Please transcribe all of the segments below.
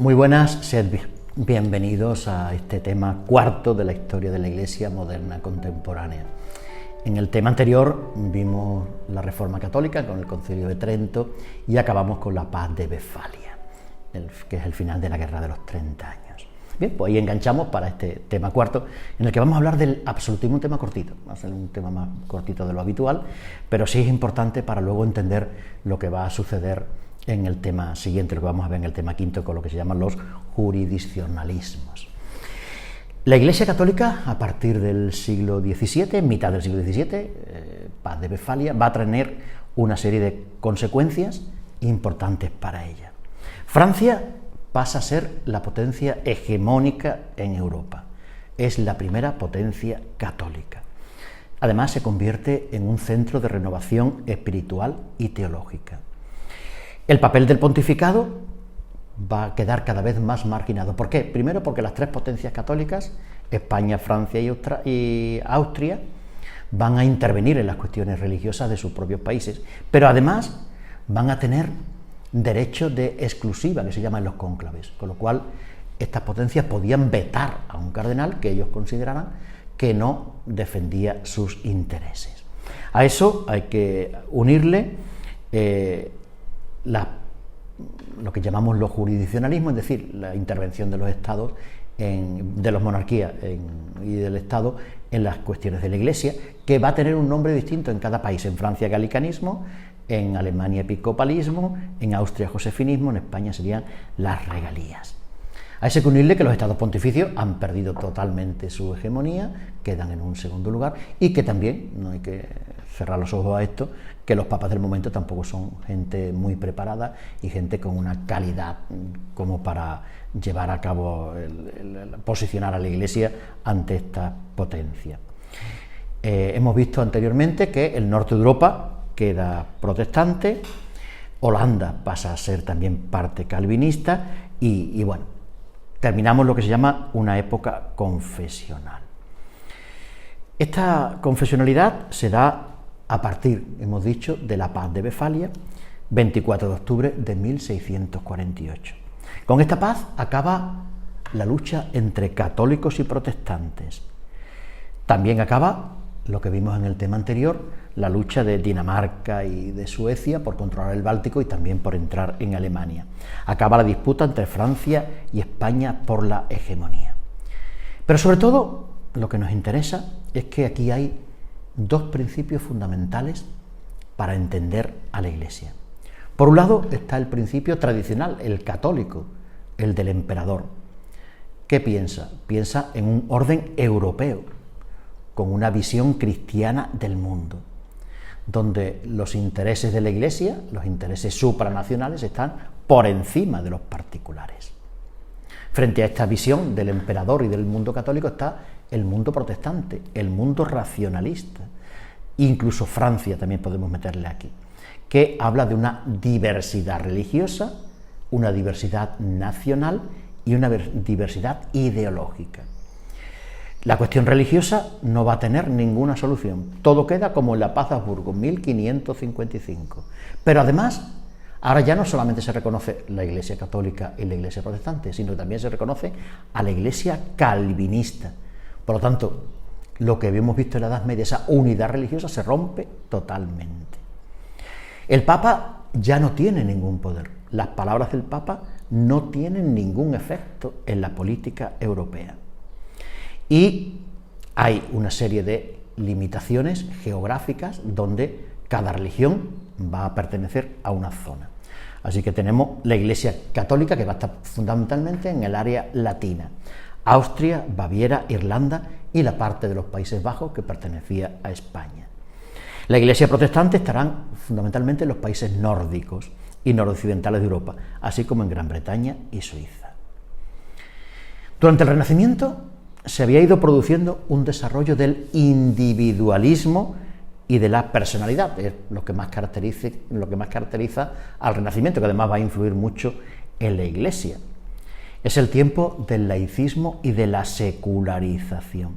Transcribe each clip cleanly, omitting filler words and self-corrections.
Muy buenas, sed bienvenidos a este tema cuarto de la historia de la Iglesia moderna contemporánea. En el tema anterior vimos la Reforma Católica con el Concilio de Trento y acabamos con la Paz de Westfalia, que es el final de la Guerra de los 30 años. Bien, pues ahí enganchamos para este tema cuarto, en el que vamos a hablar del absolutismo, un tema cortito, va a ser un tema más cortito de lo habitual, pero sí es importante para luego entender lo que va a suceder en el tema siguiente, lo que vamos a ver en el tema quinto, con lo que se llaman los jurisdiccionalismos. La Iglesia Católica, a partir del siglo XVII, mitad del siglo XVII, Paz de Westfalia, va a tener una serie de consecuencias importantes para ella. Francia pasa a ser la potencia hegemónica en Europa. Es la primera potencia católica. Además, se convierte en un centro de renovación espiritual y teológica. El papel del pontificado va a quedar cada vez más marginado. ¿Por qué? Primero, porque las tres potencias católicas, España, Francia y Austria, van a intervenir en las cuestiones religiosas de sus propios países, pero además van a tener derecho de exclusiva, que se llaman los cónclaves, con lo cual estas potencias podían vetar a un cardenal que ellos consideraran que no defendía sus intereses. A eso hay que unirle lo que llamamos los jurisdiccionalismos, es decir, la intervención de los estados, de las monarquías y del Estado en las cuestiones de la Iglesia, que va a tener un nombre distinto en cada país. En Francia, galicanismo; en Alemania, episcopalismo; en Austria, josefinismo; en España serían las regalías. A eso hay que unirle que los estados pontificios han perdido totalmente su hegemonía, quedan en un segundo lugar, y que también, no hay que cerrar los ojos a esto, que los papas del momento tampoco son gente muy preparada y gente con una calidad como para llevar a cabo, posicionar a la Iglesia ante esta potencia. Hemos visto anteriormente que el norte de Europa queda protestante, Holanda pasa a ser también parte calvinista y bueno, terminamos lo que se llama una época confesional. Esta confesionalidad se da a partir, hemos dicho, de la Paz de Westfalia, 24 de octubre de 1648. Con esta paz acaba la lucha entre católicos y protestantes. También acaba lo que vimos en el tema anterior, la lucha de Dinamarca y de Suecia por controlar el Báltico y también por entrar en Alemania. Acaba la disputa entre Francia y España por la hegemonía. Pero sobre todo, lo que nos interesa es que aquí hay dos principios fundamentales para entender a la Iglesia. Por un lado está el principio tradicional, el católico, el del emperador. ¿Qué piensa? Piensa en un orden europeo, con una visión cristiana del mundo, donde los intereses de la Iglesia, los intereses supranacionales, están por encima de los particulares. Frente a esta visión del emperador y del mundo católico está el mundo protestante, el mundo racionalista, incluso Francia también podemos meterle aquí, que habla de una diversidad religiosa, una diversidad nacional y una diversidad ideológica. La cuestión religiosa no va a tener ninguna solución, todo queda como en la Paz de Augsburgo, 1555, pero además ahora ya no solamente se reconoce la Iglesia católica y la Iglesia protestante, sino que también se reconoce a la Iglesia calvinista. Por lo tanto, lo que habíamos visto en la Edad Media, esa unidad religiosa, se rompe totalmente. El Papa ya no tiene ningún poder. Las palabras del Papa no tienen ningún efecto en la política europea. Y hay una serie de limitaciones geográficas donde cada religión va a pertenecer a una zona. Así que tenemos la Iglesia católica, que va a estar fundamentalmente en el área latina: Austria, Baviera, Irlanda y la parte de los Países Bajos que pertenecía a España. La Iglesia protestante estarán fundamentalmente en los países nórdicos y noroccidentales de Europa, así como en Gran Bretaña y Suiza. Durante el Renacimiento se había ido produciendo un desarrollo del individualismo y de la personalidad, es lo que más caracteriza al Renacimiento, que además va a influir mucho en la Iglesia. Es el tiempo del laicismo y de la secularización,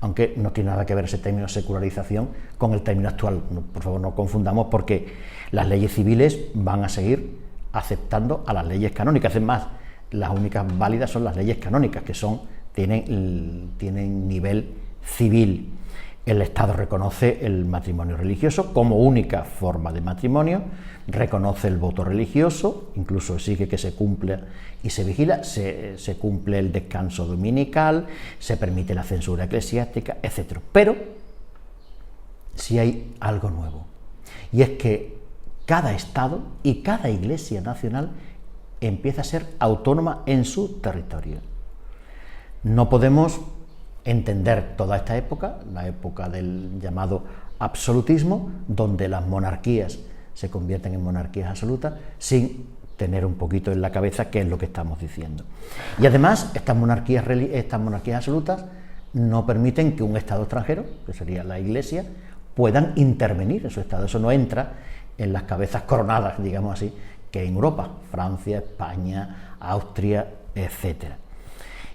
aunque no tiene nada que ver ese término secularización con el término actual. Por favor, no confundamos, porque las leyes civiles van a seguir aceptando a las leyes canónicas. Es más, las únicas válidas son las leyes canónicas, que tienen nivel civil. El Estado reconoce el matrimonio religioso como única forma de matrimonio, reconoce el voto religioso, incluso exige que se cumpla y se vigila, se cumple el descanso dominical, se permite la censura eclesiástica, etc. Pero sí hay algo nuevo, y es que cada Estado y cada Iglesia nacional empieza a ser autónoma en su territorio. No podemos entender toda esta época, la época del llamado absolutismo, donde las monarquías se convierten en monarquías absolutas, sin tener un poquito en la cabeza qué es lo que estamos diciendo. Y además, estas monarquías absolutas no permiten que un Estado extranjero, que sería la Iglesia, puedan intervenir en su Estado. Eso no entra en las cabezas coronadas, digamos así, que en Europa, Francia, España, Austria, etc.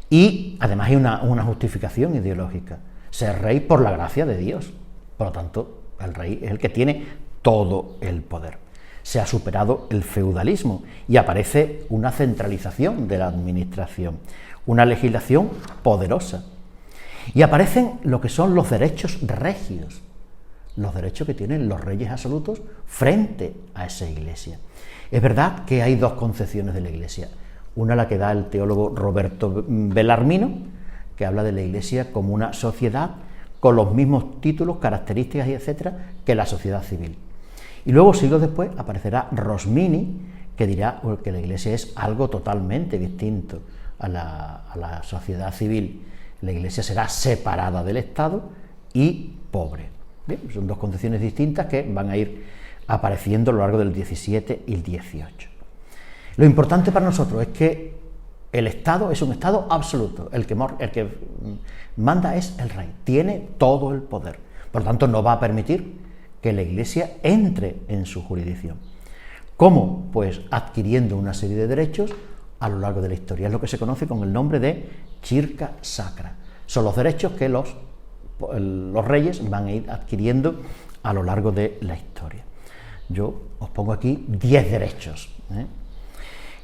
Y además hay una justificación ideológica: ser rey por la gracia de Dios. Por lo tanto, el rey es el que tiene todo el poder. Se ha superado el feudalismo y aparece una centralización de la administración, una legislación poderosa. Y aparecen lo que son los derechos regios, los derechos que tienen los reyes absolutos frente a esa Iglesia. Es verdad que hay dos concepciones de la Iglesia. Una, la que da el teólogo Roberto Bellarmino, que habla de la Iglesia como una sociedad con los mismos títulos, características y etcétera que la sociedad civil. Y luego, siglos después, aparecerá Rosmini, que dirá que la Iglesia es algo totalmente distinto a la sociedad civil. La Iglesia será separada del Estado y pobre. Bien, son dos concepciones distintas que van a ir apareciendo a lo largo del 17 y el 18. Lo importante para nosotros es que el Estado es un Estado absoluto, el que manda es el rey, tiene todo el poder, por lo tanto no va a permitir que la Iglesia entre en su jurisdicción. ¿Cómo? Pues adquiriendo una serie de derechos a lo largo de la historia, es lo que se conoce con el nombre de Circa Sacra. Son los derechos que los reyes van a ir adquiriendo a lo largo de la historia. Yo os pongo aquí 10 derechos.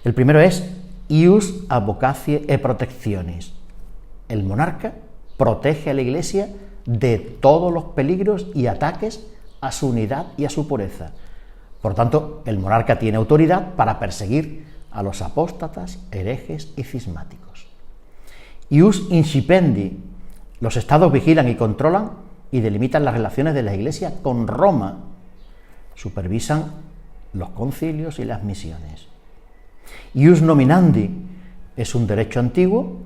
El primero es ius advocatiae e protectionis. El monarca protege a la Iglesia de todos los peligros y ataques a su unidad y a su pureza. Por tanto, el monarca tiene autoridad para perseguir a los apóstatas, herejes y cismáticos. Ius incipendi. Los estados vigilan y controlan y delimitan las relaciones de la Iglesia con Roma. Supervisan los concilios y las misiones. Ius nominandi es un derecho antiguo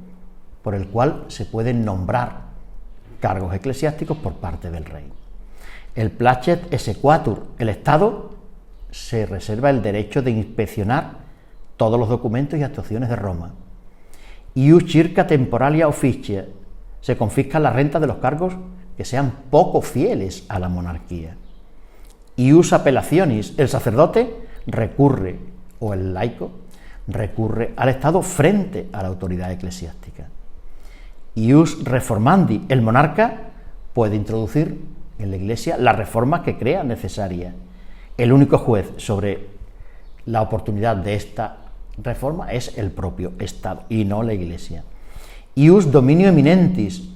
por el cual se pueden nombrar cargos eclesiásticos por parte del rey. El placet exequatur, el Estado se reserva el derecho de inspeccionar todos los documentos y actuaciones de Roma. Ius circa temporalia officia, se confisca la renta de los cargos que sean poco fieles a la monarquía. Ius appellationis, el sacerdote recurre, o el laico, recurre al Estado frente a la autoridad eclesiástica. Ius reformandi, el monarca puede introducir en la Iglesia las reformas que crea necesarias. El único juez sobre la oportunidad de esta reforma es el propio Estado y no la Iglesia. Ius dominio eminentis,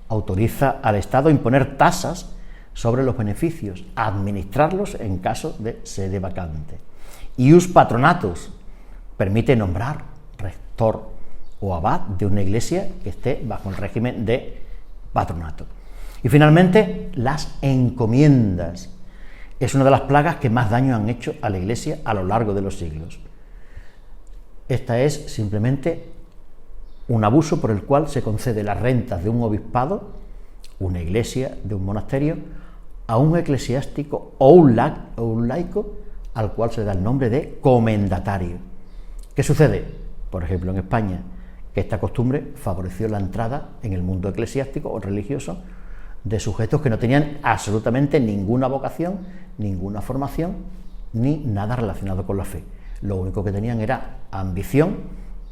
autoriza al Estado a imponer tasas sobre los beneficios, a administrarlos en caso de sede vacante. Ius patronatus, permite nombrar rector o abad de una iglesia que esté bajo el régimen de patronato. Y finalmente, las encomiendas. Es una de las plagas que más daño han hecho a la Iglesia a lo largo de los siglos. Esta es simplemente un abuso por el cual se concede las rentas de un obispado, una iglesia, de un monasterio, a un eclesiástico o un laico al cual se da el nombre de comendatario. ¿Qué sucede? Por ejemplo, en España, que esta costumbre favoreció la entrada en el mundo eclesiástico o religioso de sujetos que no tenían absolutamente ninguna vocación, ninguna formación, ni nada relacionado con la fe. Lo único que tenían era ambición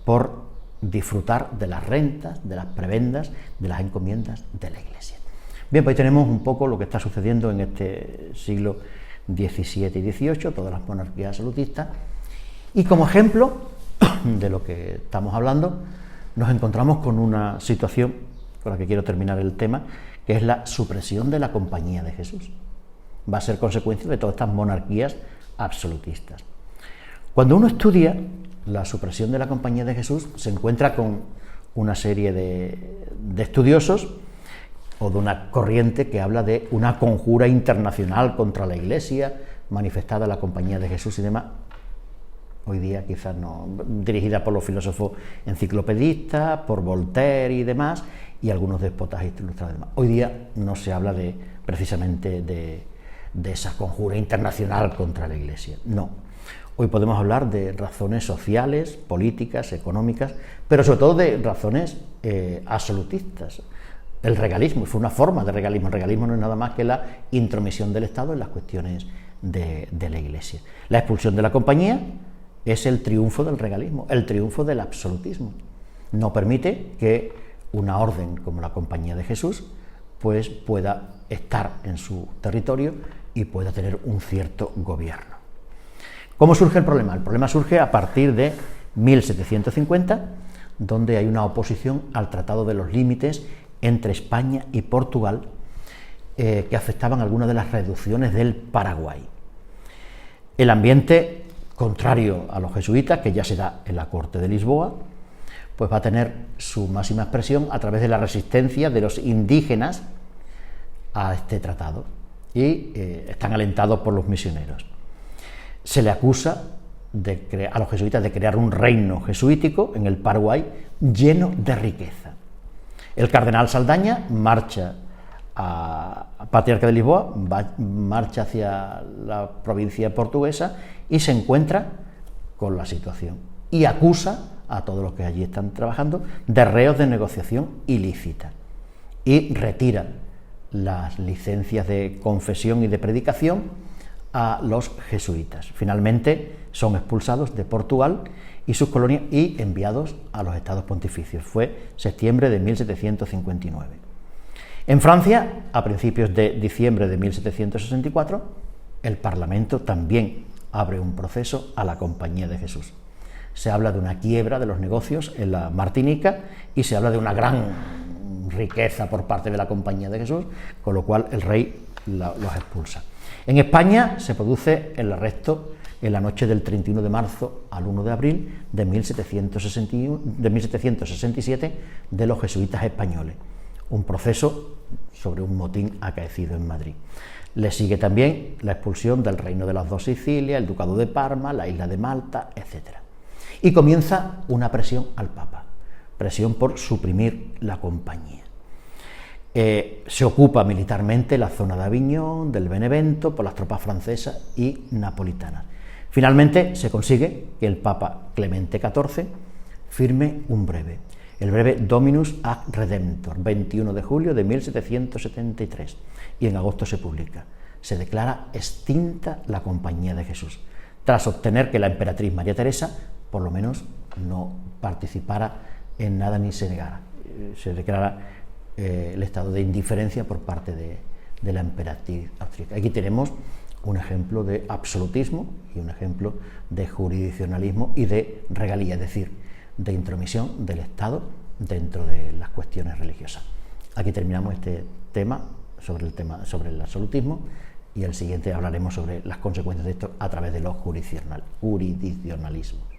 por disfrutar de las rentas, de las prebendas, de las encomiendas de la Iglesia. Bien, pues ahí tenemos un poco lo que está sucediendo en este siglo XVII y XVIII, todas las monarquías absolutistas, y como ejemplo de lo que estamos hablando, nos encontramos con una situación con la que quiero terminar el tema, que es la supresión de la Compañía de Jesús. Va a ser consecuencia de todas estas monarquías absolutistas. Cuando uno estudia la supresión de la Compañía de Jesús, se encuentra con una serie de estudiosos o de una corriente que habla de una conjura internacional contra la Iglesia, manifestada en la Compañía de Jesús y demás. Hoy día quizás no, dirigida por los filósofos enciclopedistas, por Voltaire y demás, y algunos déspotas ilustrados y demás. Hoy día no se habla precisamente de esa conjura internacional contra la Iglesia, no. Hoy podemos hablar de razones sociales, políticas, económicas, pero sobre todo de razones absolutistas. El regalismo fue una forma de regalismo. El regalismo no es nada más que la intromisión del Estado en las cuestiones de la Iglesia. La expulsión de la Compañía es el triunfo del regalismo, el triunfo del absolutismo. No permite que una orden como la Compañía de Jesús pues pueda estar en su territorio y pueda tener un cierto gobierno. ¿Cómo surge el problema? El problema surge a partir de 1750, donde hay una oposición al Tratado de los Límites entre España y Portugal, que afectaban algunas de las reducciones del Paraguay. El ambiente contrario a los jesuitas, que ya se da en la corte de Lisboa, pues va a tener su máxima expresión a través de la resistencia de los indígenas a este tratado, y están alentados por los misioneros. Se le acusa a los jesuitas de crear un reino jesuítico en el Paraguay lleno de riqueza. El cardenal Saldaña marcha a Patriarca de Lisboa, marcha hacia la provincia portuguesa y se encuentra con la situación y acusa a todos los que allí están trabajando de reos de negociación ilícita y retira las licencias de confesión y de predicación a los jesuitas. Finalmente son expulsados de Portugal y sus colonias y enviados a los estados pontificios. Fue septiembre de 1759. En Francia, a principios de diciembre de 1764, el Parlamento también abre un proceso a la Compañía de Jesús. Se habla de una quiebra de los negocios en la Martinica y se habla de una gran riqueza por parte de la Compañía de Jesús, con lo cual el rey los expulsa. En España se produce el arresto en la noche del 31 de marzo al 1 de abril de 1767 de los jesuitas españoles, un proceso sobre un motín acaecido en Madrid. Le sigue también la expulsión del Reino de las Dos Sicilias, el Ducado de Parma, la isla de Malta, etc. Y comienza una presión al Papa, presión por suprimir la Compañía. Se ocupa militarmente la zona de Aviñón, del Benevento, por las tropas francesas y napolitanas. Finalmente se consigue que el Papa Clemente XIV firme un breve, el breve Dominus ad Redemptor, 21 de julio de 1773, y en agosto se publica. Se declara extinta la Compañía de Jesús, tras obtener que la emperatriz María Teresa, por lo menos, no participara en nada ni se negara. Se declara el estado de indiferencia por parte de la emperatriz austríaca. Aquí tenemos un ejemplo de absolutismo y un ejemplo de jurisdiccionalismo y de regalía, es decir, de intromisión del Estado dentro de las cuestiones religiosas. Aquí terminamos este tema sobre el absolutismo, y el siguiente hablaremos sobre las consecuencias de esto a través de los jurisdiccionalismos.